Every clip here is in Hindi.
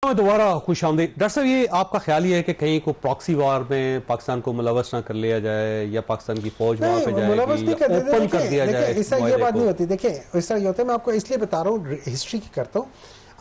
दोबारा खुश आमदीद। डॉक्टर साहब, ये आपका ख्याल ये है कि कहीं को प्रॉक्सी वार में पाकिस्तान को मुलवस ना कर लिया जाए या पाकिस्तान की फौज वहां पे जाएगी या ओपन कर दिया जाए? ऐसा ये बात नहीं होती। देखिए ऐसा ये होता है, मैं आपको इसलिए बता रहा हूँ, हिस्ट्री की करता हूँ।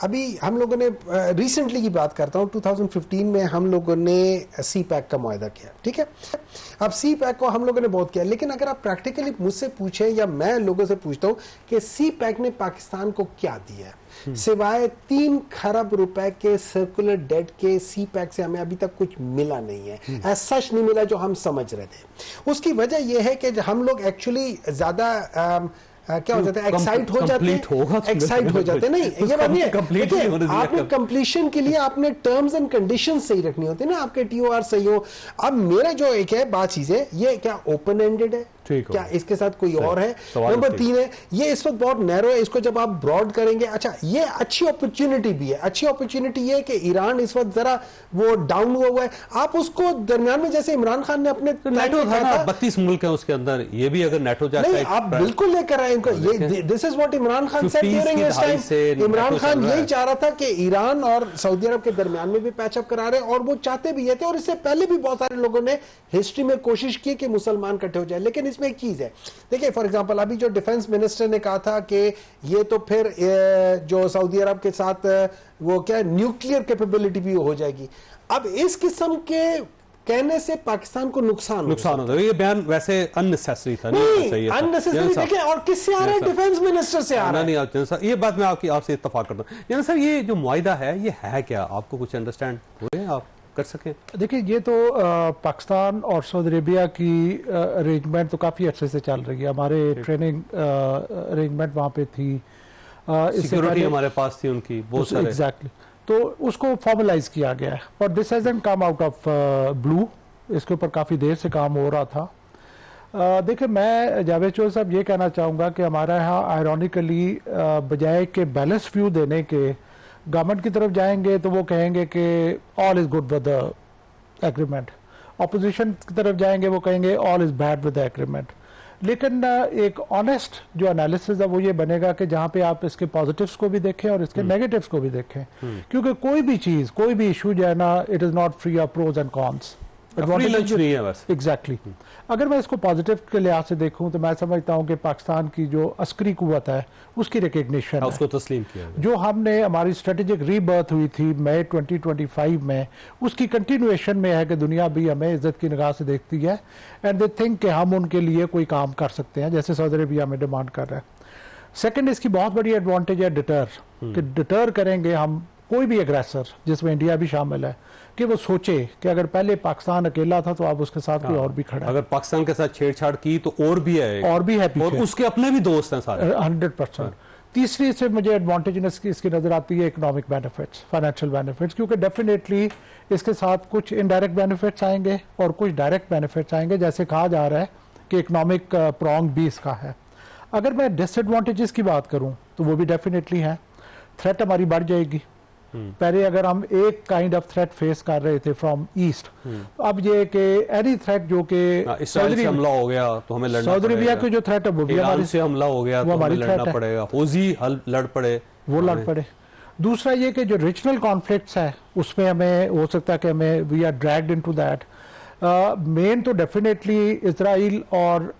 अभी हम लोगों ने रिसेंटली की बात करता हूँ, 2015 में हम लोगों ने सी पैक का मुआहदा किया, ठीक है। अब सी पैक को हम लोगों ने बहुत किया, लेकिन अगर आप प्रैक्टिकली मुझसे पूछें या मैं लोगों से पूछता हूँ कि सी पैक ने पाकिस्तान को क्या दिया है, सिवाय 3 खरब रुपए के सर्कुलर डेट के सी पैक से हमें अभी तक कुछ मिला नहीं है। ऐसा सच नहीं मिला जो हम समझ रहे थे। उसकी वजह यह है कि हम लोग एक्चुअली ज्यादा क्या हो जाता है, एक्साइट हो जाते हैं नहीं, ये बात नहीं है। आपने कंप्लीशन के लिए आपने टर्म्स एंड कंडीशंस सही रखनी होती है ना, आपके टीओआर सही हो। अब मेरा जो एक है बात चीज है, ये क्या ओपन एंडेड है, क्या इसके साथ कोई और है? नंबर 3 है, ये इस वक्त बहुत नैरो है, इसको जब आप ब्रॉड करेंगे, अच्छा ये अच्छी अपॉर्चुनिटी भी है। अच्छी अपॉर्चुनिटी ये है कि ईरान इस वक्त जरा वो डाउन हुआ है, आप उसको दरमियान में, जैसे इमरान खान ने अपने नेटो था ना, 32 मुल्क है उसके अंदर, ये भी अगर नेटो जाता है आप बिल्कुल लेकर आए इनको। ये this is what Imran Khan said during his time. Imran Khan यही चाह रहा था कि ईरान और सऊदी अरब के दरमियान में भी पैचअप करा रहे, और वो चाहते भी ये थे, और इससे पहले भी बहुत सारे लोगों ने हिस्ट्री में कोशिश की कि मुसलमान इकट्ठे हो जाए। लेकिन इसमें एक चीज है, देखिए फॉर एग्जांपल अभी जो डिफेंस मिनिस्टर ने कहा था कि ये तो फिर जो सऊदी अरब के साथ वो क्या न्यूक्लियर कैपेबिलिटी भी हो जाएगी। अब इस किस्म के कहने से पाकिस्तान को नुकसान होता है। ये बयान वैसे अननेसेसरी था, नहीं अननेसेसरी। देखिए और किससे आ रहा है, डिफेंस मिनिस्टर से आ रहा है। नहीं, ये बात मैं आपसे इत्तेफाक करता हूं। यानी सर, ये जो मुआहिदा है ये है क्या? आपको कुछ अंडरस्टैंड हुए आप कर सकें? देखिए ये तो पाकिस्तान और सऊदी अरेबिया की अरेंजमेंट तो काफ़ी अच्छे से चल रही है। हमारे ट्रेनिंग अरेंजमेंट वहाँ पे थी, सिक्योरिटी हमारे पास थी उनकी बहुत सारे। एग्जैक्टली, तो उसको फॉर्मलाइज किया गया है और this hasn't come out of blue. इसके ऊपर काफ़ी देर से काम हो रहा था। देखिए मैं जावेद चौधरी साहब ये कहना चाहूँगा कि हमारा यहाँ आयरॉनिकली बजाय के बैलेंस व्यू देने के गवर्नमेंट की तरफ जाएंगे तो वो कहेंगे कि all is good with the agreement, opposition की तरफ जाएंगे वो कहेंगे all is bad with the agreement. लेकिन एक ऑनेस्ट जो एनालिसिस है वो ये बनेगा कि जहाँ पे आप इसके पॉजिटिव्स को भी देखें और इसके नेगेटिव्स को भी देखें, क्योंकि कोई भी चीज़, कोई भी इशू जो है ना, it is not free of pros and cons. Exactly. अगर मैं इसको पॉजिटिव के लिहाज से देखूं तो मैं समझता हूं कि पाकिस्तान की जो अस्करी कुव्वत है उसकी रिकग्निशन है, उसको तस्लीम किया जो हमने हमारी स्ट्रेटेजिक रीबर्थ हुई थी मई 2025 में, उसकी कंटिन्यूएशन में है कि दुनिया भी हमें इज्जत की निगाह से देखती है एंड दे थिंक कि हम उनके लिए कोई काम कर सकते हैं, जैसे सऊदी अरेबिया में डिमांड कर रहे हैं। सेकेंड, इसकी बहुत बड़ी एडवांटेज है डिटर, कि डिटर करेंगे हम कोई भी एग्रेसर, जिसमें इंडिया भी शामिल है, कि वो सोचे कि अगर पहले पाकिस्तान अकेला था तो आप उसके साथ कोई और भी खड़ा है। अगर पाकिस्तान के साथ छेड़छाड़ की तो और भी है पीछे, और उसके अपने भी दोस्त हैं सारे। 100%। तीसरी से मुझे एडवांटेज इसकी नजर आती है इकोनॉमिक बेनिफिट्स, फाइनेंशियल बेनिफिट्स, क्योंकि डेफिनेटली इसके साथ कुछ इनडायरेक्ट बेनिफिट्स आएंगे और कुछ डायरेक्ट बेनिफिट्स आएंगे, जैसे कहा जा रहा है कि इकोनॉमिक प्रॉन्ग भी इसका है। अगर मैं डिसएडवांटेजेस की बात करूं तो वो भी डेफिनेटली है। थ्रेट हमारी बढ़ जाएगी। पहले अगर हम एक काइंड ऑफ थ्रेट फेस कर रहे थे फ्रॉम ईस्ट, अब ये कि एनी थ्रेट जो कि इस्राइल से हमला हो गया तो हमें लड़ना पड़ेगा। सऊदी अरेबिया की जो थ्रेट है वो भी हमारे से हमला हो गया तो हमें लड़ना पड़ेगा। फौजी लड़ पड़े वो लड़ पड़े। दूसरा ये कि जो रीजनल कॉन्फ्लिक्ट्स है उसमें हमें हो सकता है कि हमें we are dragged into that. मेन तो डेफिनेटली इजराइल और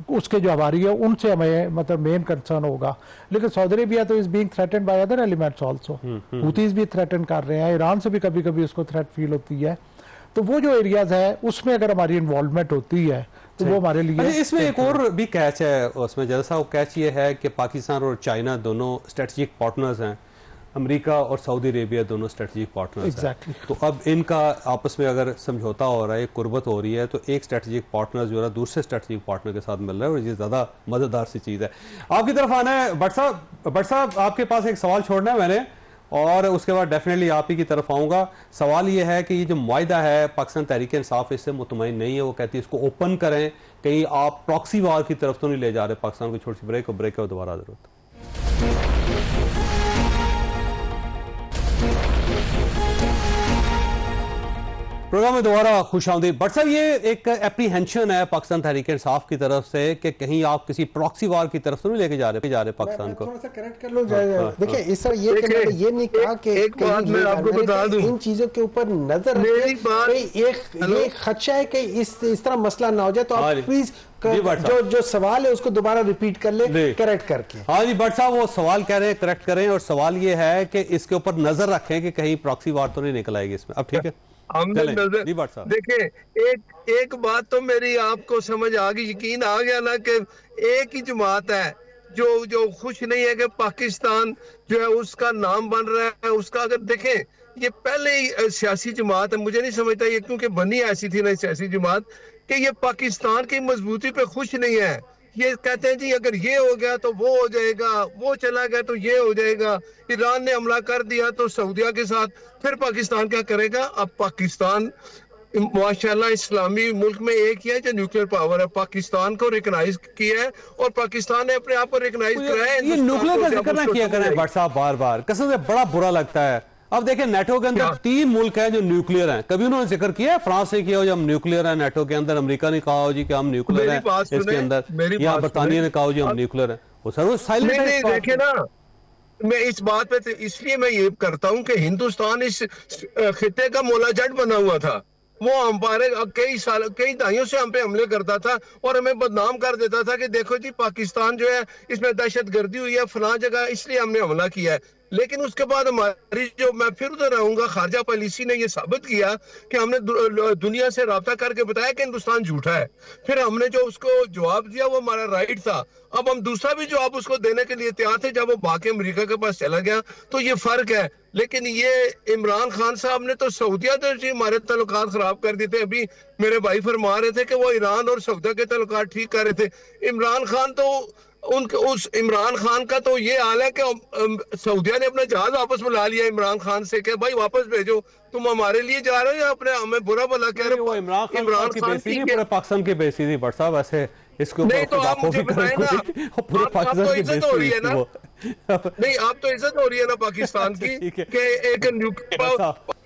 उसके जो हमारी है उनसे हमें मतलब मेन कंसर्न होगा, लेकिन सऊदी अरेबिया तो is being threatened by other elements also. हुतीज भी थ्रेटन कर रहे हैं, ईरान से भी कभी कभी उसको थ्रेट फील होती है। तो वो जो एरियाज है उसमें अगर हमारी इन्वॉल्वमेंट होती है तो वो हमारे लिए। इसमें एक और भी कैच है, उसमें जैसा वो कैच ये है कि पाकिस्तान और चाइना दोनों स्ट्रेटेजिक पार्टनर्स हैं, अमेरिका और सऊदी अरेबिया दोनों स्ट्रेटेजिक पार्टनर्स हैं। तो अब इनका आपस में अगर समझौता हो रहा है, कुर्बत हो रही है, तो एक स्ट्रेटेजिक पार्टनर जो है दूसरे स्ट्रेटेजिक पार्टनर के साथ मिल रहा है और ये ज़्यादा मज़ेदार सी चीज़ है। आपकी तरफ आना है भट्ट साहब, आपके पास एक सवाल छोड़ना है मैंने, और उसके बाद डेफिनेटली आप ही की तरफ आऊँगा। सवाल ये है कि ये जो मुआहिदा है पाकिस्तान तहरीक इंसाफ इससे मुतमईन नहीं है, वो कहती है इसको ओपन करें, कहीं आप प्रॉक्सी वार की तरफ तो नहीं ले जा रहे पाकिस्तान को। छोटी सी ब्रेक और दोबारा जरूरत। प्रोग्राम में दोबारा खुश आमदीद। बट साहब ये एक एप्रीहेंशन है पाकिस्तान तहरीक इंसाफ की तरफ से कि कहीं आप किसी प्रॉक्सी वार की तरफ से नहीं लेके जा रहे पाकिस्तान को। थोड़ा सा करेक्ट कर लो। देखिए इस तरह ये नहीं कहा कि एक बात मैं आपको बता दूं, इन चीजों के ऊपर नजर एक खदशा है कि इस तरह मसला ना हो जाए, तो आप प्लीज जो सवाल है उसको दोबारा रिपीट कर ले करेक्ट करके। हाँ जी भट्ट साहब वो सवाल कह रहे हैं, करेक्ट करें, और सवाल ये है कि इसके ऊपर नजर रखें कि कहीं प्रॉक्सी वार तो नहीं निकल आएगी इसमें। अब ठीक है, हमने नजर देखिए एक बात तो मेरी आपको समझ आ गई, यकीन आ गया ना कि एक ही जमात है जो खुश नहीं है कि पाकिस्तान जो है उसका नाम बन रहा है उसका। अगर देखें ये पहले ही सियासी जमात है, मुझे नहीं समझता ये क्योंकि बनी ऐसी थी ना सियासी जमात कि ये पाकिस्तान की मजबूती पे खुश नहीं है। ये कहते हैं जी अगर ये हो गया तो वो हो जाएगा, वो चला गया तो ये हो जाएगा, ईरान ने हमला कर दिया तो सऊदिया के साथ, फिर पाकिस्तान क्या करेगा। अब पाकिस्तान माशाल्लाह इस्लामी मुल्क में एक ही है जो न्यूक्लियर पावर है, पाकिस्तान को रिकॉग्नाइज किया है और पाकिस्तान ने अपने आप को रिकॉग्नाइज कराया है। ये न्यूक्लियर का जिक्र ना किया करें भट्ट साहब बार बार, कसम से बड़ा बुरा लगता है। अब देखें नेटो के अंदर 3 मुल्क हैं जो न्यूक्लियर हैं, कभी उन्होंने जिक्र किया है? फ्रांस ने किया हो जो हम न्यूक्लियर हैं नेटो के अंदर, अमेरिका ने कहा हो जी कि हम न्यूक्लियर हैं इसके अंदर, या बरतानिया ने कहा हो जी हम न्यूक्लियर हैं, वो सर वो साइलेंट है। देखे ना मैं इस बात पे इसलिए मैं ये करता हूं कि हिंदुस्तान इस खिते का मोला जट बना हुआ था, वो हमारे कई दहाइयों से हम पे हमले करता था और हमें बदनाम कर देता था कि देखो जी पाकिस्तान जो है इसमें दहशतगर्दी हुई है फलां जगह, इसलिए हमने हमला किया है। लेकिन उसके बाद हमारी जो मैं फिर उधर रहूंगा खारजा पॉलिसी ने ये साबित किया कि हमने दुनिया से राब्ता करके बताया कि हिंदुस्तान झूठा है, फिर हमने जो उसको जवाब दिया वो हमारा राइट था। अब हम दूसरा भी जवाब उसको देने के लिए तैयार थे जब वो भाग अमेरिका के पास चला गया, तो ये फर्क है। लेकिन ये इमरान खान साहब ने तो सऊदिया से हमारे ताल्लुकात खराब कर दिए थे। अभी मेरे भाई फरमा रहे थे कि वो ईरान और सऊदिया के ताल्लुकात ठीक कर रहे थे। इमरान खान तो उस इमरान खान का तो ये हाल है कि सऊदिया ने अपना जहाज वापस बुला लिया इमरान खान से कि भाई वापस भेजो, तुम हमारे लिए जा रहे हो या अपने हमें बुरा भला कह रहे हो। इमरान खान की पूरे पाकिस्तान की बेइज्जती थी भट्ट साहब, ऐसे इसको नहीं तो आप मुझे बताएं ना, आप तो इज्जत हो रही है ना, नहीं आप तो इज्जत हो रही है ना पाकिस्तान की कि एक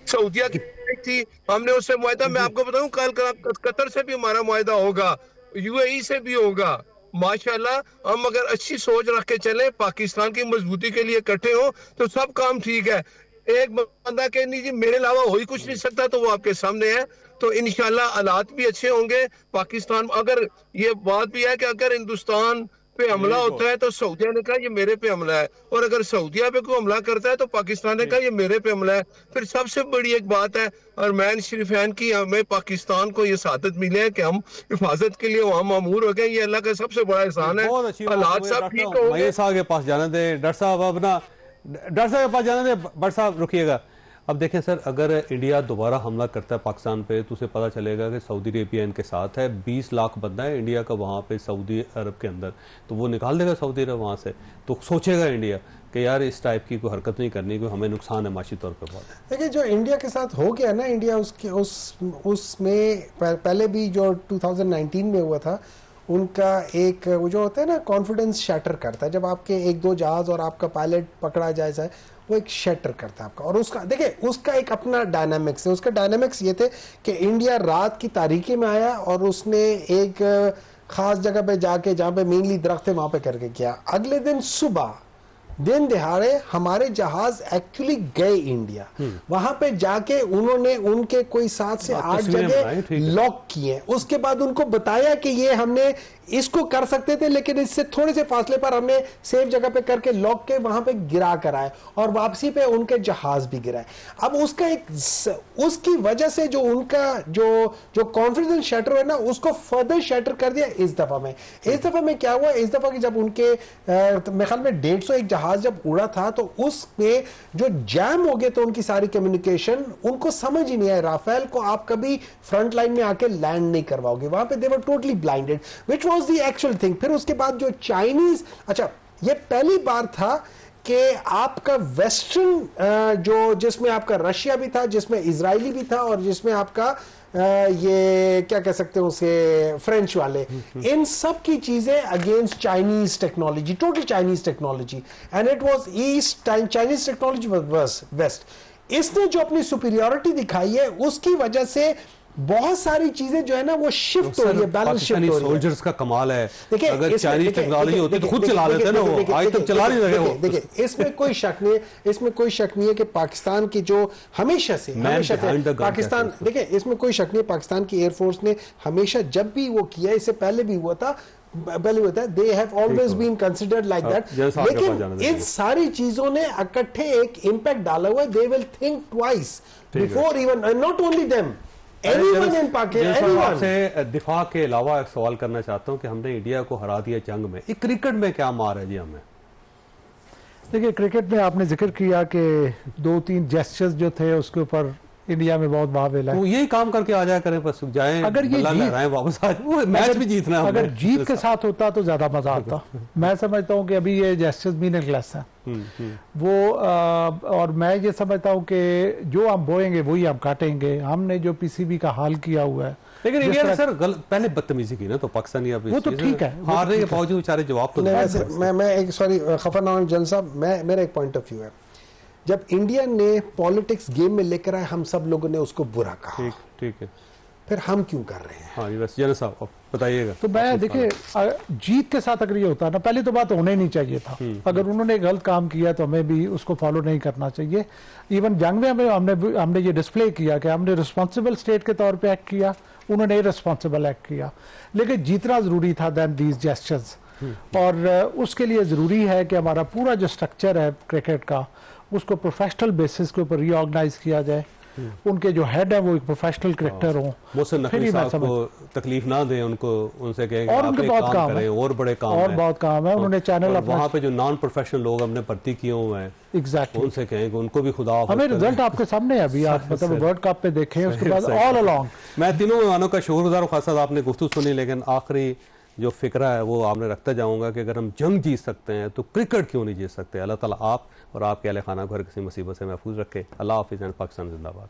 सऊदिया की थी, हमने उससे मुआहदा, मैं आपको बताऊं कल कतर से भी हमारा मुआहदा होगा, यूएई से भी होगा। माशाल्लाह हम अगर अच्छी सोच रख के चले, पाकिस्तान की मजबूती के लिए इकट्ठे हो तो सब काम ठीक है। एक बंदा कह नहीं जी मेरे अलावा हो ही कुछ नहीं सकता, तो वो आपके सामने है। तो इंशाल्लाह हालात भी अच्छे होंगे पाकिस्तान। अगर ये बात भी है कि अगर हिंदुस्तान पे हमला होता है तो सऊदिया ने कहा ये मेरे पे हमला है, और अगर सऊदिया पे कोई हमला करता है तो पाकिस्तान ने कहा ये मेरे पे हमला है। फिर सबसे बड़ी एक बात है अरमान शरीफैन की, हमें पाकिस्तान को ये सादत मिले है कि हम हिफाजत के लिए वहाँ मामूर हो गए, ये अल्लाह का सबसे बड़ा एहसान है। हालात सब ठीक हो गए। के पास जाने दे डॉक्टर साहब, अपना डॉक्टर साहब के पास जाने दे, भट्ट साहब रुकिएगा। अब देखें सर, अगर इंडिया दोबारा हमला करता है पाकिस्तान पे तो उसे पता चलेगा कि सऊदी अरेबिया इनके साथ है, 20 लाख बंदा है इंडिया का वहाँ पे सऊदी अरब के अंदर, तो वो निकाल देगा सऊदी अरब वहाँ से। तो सोचेगा इंडिया कि यार इस टाइप की कोई हरकत नहीं करनी, कोई हमें नुकसान है माशी तौर पर। बहुत देखिए जो इंडिया के साथ हो गया ना, इंडिया उसमें पहले भी जो 2019 में हुआ था, उनका एक वो जो होता है ना कॉन्फिडेंस शैटर करता है, जब आपके 1-2 जहाज और आपका पायलट पकड़ा जाए वो एक शैटर करता है आपका। और उसका देखिए उसका एक अपना डायनामिक्स है। उसका डायनामिक्स ये थे कि इंडिया रात की तारीकी में आया और उसने एक खास जगह पे जाके जहां पे मेनली दरख्त है वहां पे करके किया। अगले दिन सुबह दिन दिहाड़े हमारे जहाज एक्चुअली गए इंडिया, वहां पे जाके उन्होंने उनके कोई 7 से 8 जगह लॉक किए। उसके बाद उनको बताया कि ये हमने इसको कर सकते थे लेकिन इससे थोड़े से फासले पर हमने सेफ जगह पे करके लॉक के वहां पे गिरा कर आए और वापसी पे उनके जहाज भी गिराए। अब उसका एक उसकी वजह से जो उनका जो कॉन्फिडेंस शैटर है ना, उसको फर्दर शैटर कर दिया इस दफा में। इस दफा में क्या हुआ, इस दफा की जब उनके मेरे ख्याल में 150 जहाज जब उड़ा था तो उसमें जो जैम हो गए तो उनकी सारी कम्युनिकेशन, उनको समझ ही नहीं आया राफेल को आप कभी फ्रंट लाइन में आके लैंड नहीं करवाओगे, वहां पे they were totally blinded which was the actual thing. फिर उसके बाद जो चाइनीज, अच्छा ये पहली बार था कि आपका वेस्टर्न जो जिसमें आपका रशिया भी था, जिसमें इजरायली भी था और जिसमें आपका ये क्या कह सकते हैं उसे फ्रेंच वाले, इन सब की चीजें against Chinese technology, total Chinese technology, and it was east, Chinese technology was west. इसने जो अपनी सुपीरियरिटी दिखाई है उसकी वजह से बहुत सारी चीजें जो है ना वो शिफ्ट हो रही है, बैलेंस शिफ्ट हो रही है। सोल्जर्स का कमाल है, अगर चाइनीज टेक्नोलॉजी होती तो खुद चला लेते ना, वो आज तक चला नहीं रहे हो। देखिए इसमें कोई शक नहीं है, इसमें कोई शक नहीं है कि पाकिस्तान की जो हमेशा से पाकिस्तान, देखिए इसमें कोई शक नहीं है, पाकिस्तान की एयरफोर्स ने हमेशा जब भी वो किया, इससे पहले भी हुआ था, they have always been considered like that, लेकिन इन सारी चीजों ने इकट्ठे एक इम्पैक्ट डाला हुआ है। they will think twice before even, and not only them, anyone in Pakistan। आपसे दिफा के अलावा एक सवाल करना चाहता हूं कि हमने इंडिया को हरा दिया जंग में, एक क्रिकेट में क्या मार है जी हमें? देखिए क्रिकेट में आपने जिक्र किया कि 2-3 जेस्चर्स जो थे उसके ऊपर इंडिया में बहुत वावेल है, तो यही काम करके आ जाया करें, बस जाएं, अगर ये जीत वापस आ जाए, वो मैच भी जीतना है। अगर जीत के साथ होता तो ज्यादा मजा आता। मैं समझता हूं कि अभी ये जेस्चर्स मीनिंगलेस है वो, और मैं ये समझता हूं कि जो हम बोएंगे वही हम काटेंगे। हमने जो पीसीबी का हाल किया हुआ है, लेकिन इंडिया ने सर पहले बदतमीजी की ना, तो पाकिस्तानी अब वो तो ठीक है, हारने के बावजूद बेचारे जवाब तो मैं एक सॉरी खफरनाम जन साहब, मेरा एक पॉइंट ऑफ व्यू है, जब इंडिया ने पॉलिटिक्स गेम में लेकर आए हम सब लोगों ने उसको बुरा कहा, ठीक है, फिर हम क्यों कर रहे हैं? हाँ बस जन साहब बताइएगा। तो मैं देखिए जीत के साथ अगर ये होता ना, पहले तो बात होना ही नहीं चाहिए था। अगर उन्होंने गलत काम किया तो हमें भी उसको फॉलो नहीं करना चाहिए। इवन जंग में हमने ये डिस्प्ले किया कि हमने रिस्पॉन्सिबल स्टेट के तौर पे एक्ट किया, उन्होंने रिस्पॉन्सिबल एक्ट किया, लेकिन जीतना जरूरी था देन दीज जेस्चर्स। और उसके लिए जरूरी है कि हमारा पूरा जो स्ट्रक्चर है क्रिकेट का, उसको प्रोफेशनल बेसिस के ऊपर रीऑर्गेनाइज किया जाए, उनके जो हेड है वो एक प्रोफेशनल क्रिकेटर हो, फिर साहब को तकलीफ ना दें, उनको उनसे कहें और उनके बहुत काम है, और बड़े काम और बहुत काम है। उन्होंने चैनल वहाँ पे जो नॉन प्रोफेशनल लोग हमने भर्ती किए हुए हैं, एग्जैक्टली उनसे कहें कि उनको भी खुदा हमें रिजल्ट आपके सामने है अभी, आप मतलब वर्ल्ड कप पे देखें, उसके बाद ऑल अलोंग मैं तीनों मेहमानों का शुक्रगुजार हूं। खासा आपने गुफ्तगू सुनी, लेकिन आखिरी जो फिक्रा है वो आपने रखता जाऊंगा कि अगर हम जंग जीत सकते हैं तो क्रिकेट क्यों नहीं जीत सकते। अल्लाह ताला आप और आपके अहले खाना को हर किसी मुसीबत से महफूज रखे। अल्लाह हाफिज़ एंड पाकिस्तान जिंदाबाद।